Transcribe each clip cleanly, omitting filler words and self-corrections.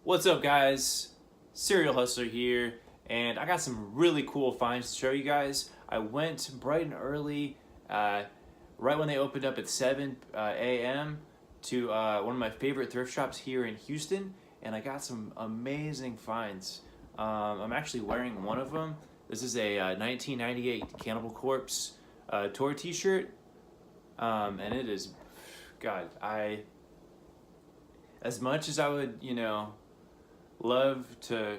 What's up, guys? Serial Hustler here, and I got some really cool finds to show you guys. I went bright and early, right when they opened up at 7 a.m. to one of my favorite thrift shops here in Houston, and I got some amazing finds. I'm actually wearing one of them. This is a 1998 Cannibal Corpse tour t-shirt, and it is, God, as much as I would, love to,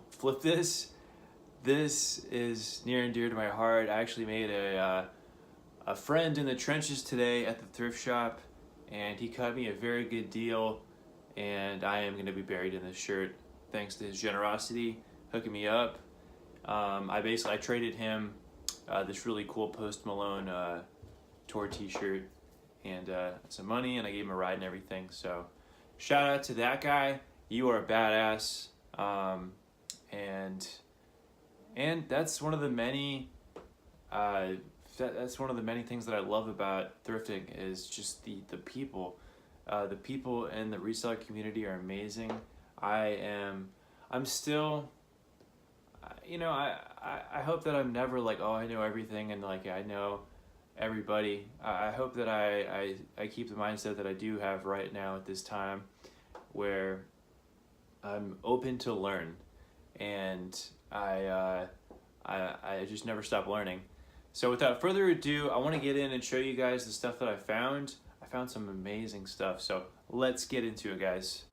flip this. This is near and dear to my heart. I actually made a friend in the trenches today at the thrift shop, and he cut me a very good deal, and I am going to be buried in this shirt thanks to his generosity, hooking me up. I traded him this really cool Post Malone tour t-shirt and some money, and I gave him a ride and everything. So shout out to that guy. You are a badass. And that's one of the many that's one of the many things that I love about thrifting is just the people. The people in the reseller community are amazing. I'm still, I hope that I'm never like, oh, I know everything and like I know everybody. I hope that I keep the mindset that I do have right now at this time, where I'm open to learn, and I just never stop learning. So without further ado, I want to get in and show you guys the stuff that I found. I found some amazing stuff, so let's get into it, guys.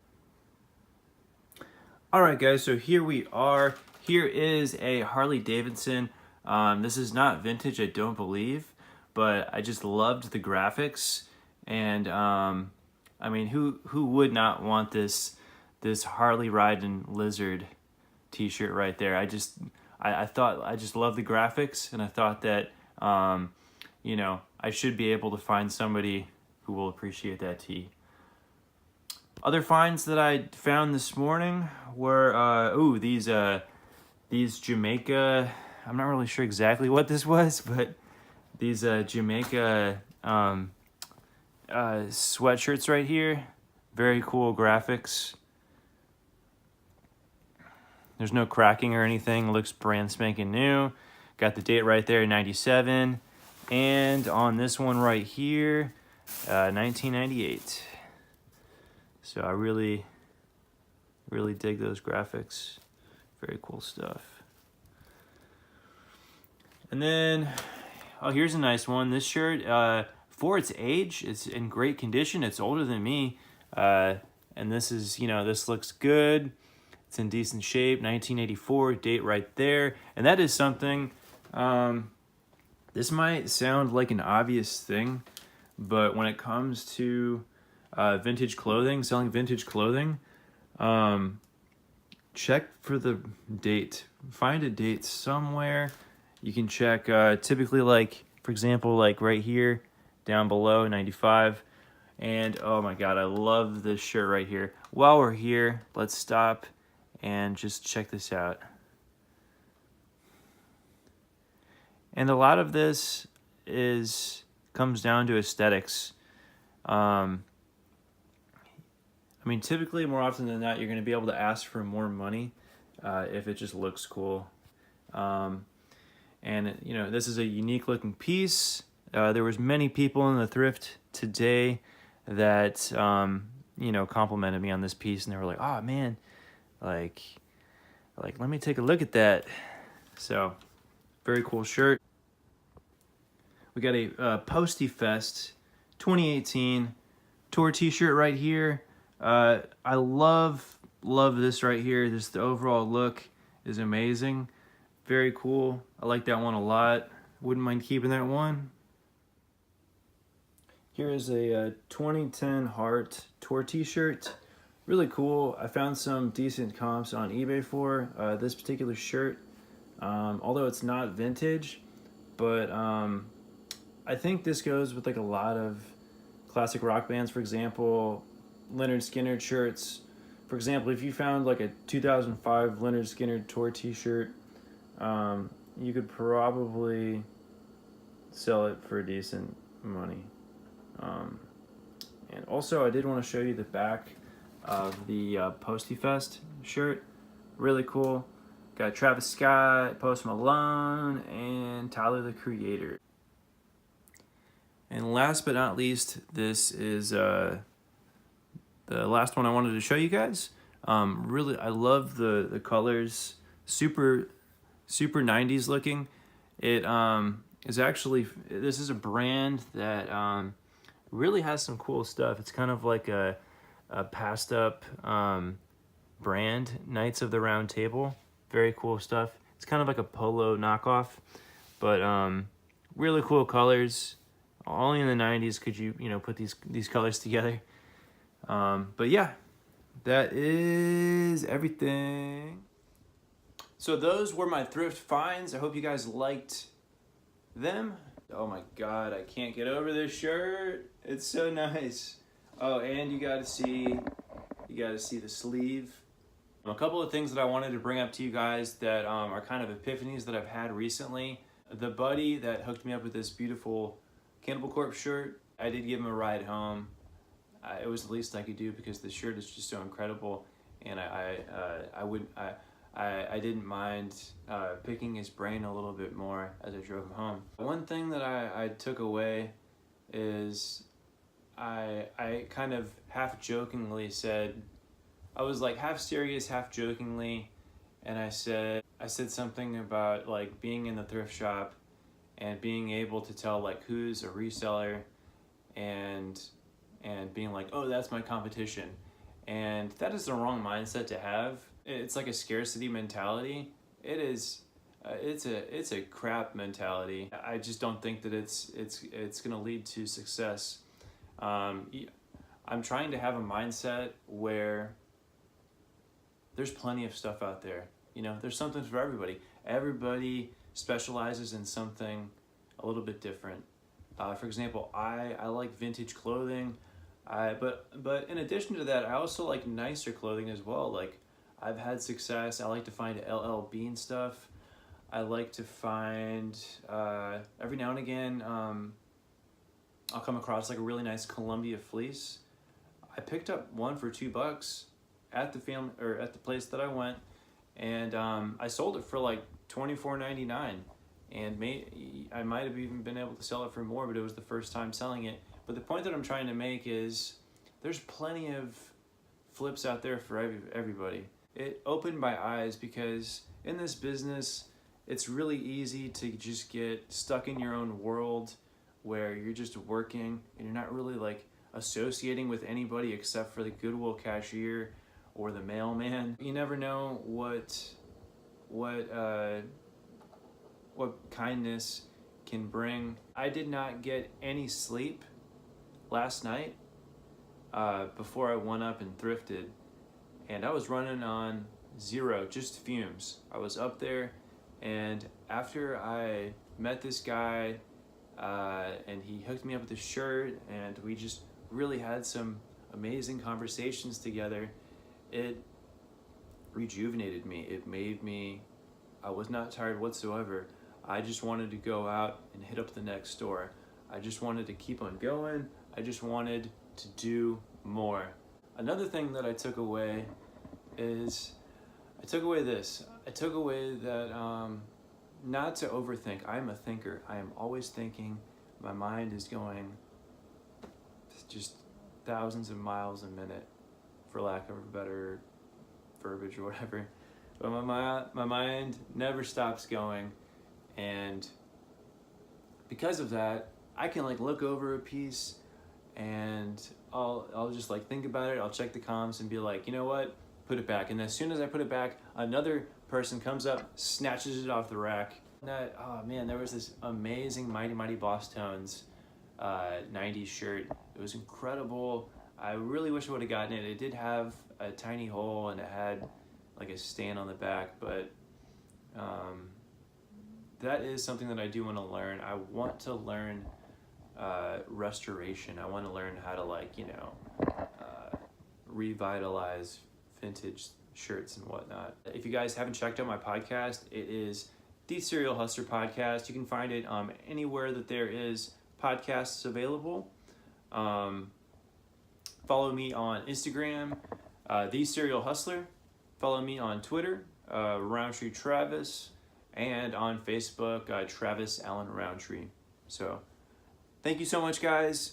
Alright guys, so here we are. Here is a Harley Davidson. This is not vintage, I don't believe, but I just loved the graphics, and I mean, who would not want this Harley riding lizard t-shirt right there? I just love the graphics, and I thought that I should be able to find somebody who will appreciate that tee. Other finds that I found this morning were these Jamaica, I'm not really sure exactly what this was, but these Jamaica sweatshirts right here. Very cool graphics. There's no cracking or anything. Looks brand spanking new. Got the date right there, 97. And on this one right here, 1998. So I really dig those graphics. Very cool stuff. And then, oh, here's a nice one. This shirt, for its age, it's in great condition. It's older than me. And this is, this looks good. It's in decent shape. 1984, date right there. And that is something, this might sound like an obvious thing, but when it comes to vintage clothing, selling vintage clothing, check for the date. Find a date somewhere. You can check, typically, like, for example, like right here, down below, 95. And oh my God, I love this shirt right here. While we're here, let's stop and just check this out. And a lot of this comes down to aesthetics. I mean, typically, more often than not, you're going to be able to ask for more money if it just looks cool. And this is a unique looking piece. There was many people in the thrift today that complimented me on this piece, and they were like, "Oh man, like let me take a look at that." So, very cool shirt. We got a Posty Fest 2018 tour t-shirt right here. I love this right here. The overall look is amazing. Very cool. I like that one a lot. Wouldn't mind keeping that one. Here is a 2010 Heart tour t-shirt. Really cool. I found some decent comps on eBay for this particular shirt. Although it's not vintage, but I think this goes with like a lot of classic rock bands. For example, Lynyrd Skynyrd shirts. For example, if you found like a 2005 Lynyrd Skynyrd tour t-shirt, you could probably sell it for decent money. And also, I did want to show you the back of the Posty Fest shirt. Really cool. Got Travis Scott, Post Malone, and Tyler the Creator. And last but not least, this is the last one I wanted to show you guys. Really, I love the colors. Super 90s looking. It is actually, this is a brand that really has some cool stuff. It's kind of like a passed up brand, Knights of the Round Table. Very cool stuff. It's kind of like a polo knockoff, but really cool colors. Only in the 90s could you put these colors together. But yeah, that is everything. So those were my thrift finds. I hope you guys liked them. Oh my God, I can't get over this shirt. It's so nice. Oh, and you gotta see the sleeve. A couple of things that I wanted to bring up to you guys that are kind of epiphanies that I've had recently. The buddy that hooked me up with this beautiful Cannibal Corpse shirt, I did give him a ride home. It was the least I could do because the shirt is just so incredible, and I didn't mind picking his brain a little bit more as I drove him home. One thing that I took away is I kind of half jokingly said, I was like half serious, half jokingly, and I said something about like being in the thrift shop and being able to tell like who's a reseller and being like, oh, that's my competition. And that is the wrong mindset to have. It's like a scarcity mentality. It is, it's a crap mentality. I just don't think that it's gonna lead to success. I'm trying to have a mindset where there's plenty of stuff out there. There's something for everybody. Everybody specializes in something a little bit different. For example, I like vintage clothing. But in addition to that, I also like nicer clothing as well. Like, I've had success. I like to find LL Bean stuff. I like to find, every now and again, I'll come across like a really nice Columbia fleece. I picked up one for $2 at the place that I went, and I sold it for like $24.99, and I might have even been able to sell it for more, but it was the first time selling it. But the point that I'm trying to make is there's plenty of flips out there for everybody. It opened my eyes because in this business, it's really easy to just get stuck in your own world where you're just working and you're not really like associating with anybody except for the Goodwill cashier or the mailman. You never know what kindness can bring. I did not get any sleep last night before I went up and thrifted, and I was running on zero, just fumes. I was up there, and after I met this guy and he hooked me up with a shirt and we just really had some amazing conversations together, it rejuvenated me. It made me, I was not tired whatsoever. I just wanted to go out and hit up the next store. I just wanted to keep on going. I just wanted to do more. Another thing that I took away is, I took away that not to overthink. I'm a thinker. I am always thinking. My mind is going just thousands of miles a minute, for lack of a better verbiage or whatever. But my mind never stops going, and because of that, I can like look over a piece and I'll just like think about it. I'll check the comms and be like, you know what? Put it back. And as soon as I put it back, another person comes up, snatches it off the rack. Oh man, there was this amazing Mighty Mighty Boss Tones 90s shirt. It was incredible. I really wish I would have gotten it. It did have a tiny hole and it had like a stain on the back, but that is something that I do want to learn. I want to learn restoration. I want to learn how to like, revitalize vintage shirts and whatnot. If you guys haven't checked out my podcast, it is The Serial Hustler Podcast. You can find it anywhere that there is podcasts available. Follow me on Instagram. The Serial Hustler. Follow me on Twitter, Roundtree Travis, and on Facebook, Travis Allen Roundtree. So, thank you so much, guys.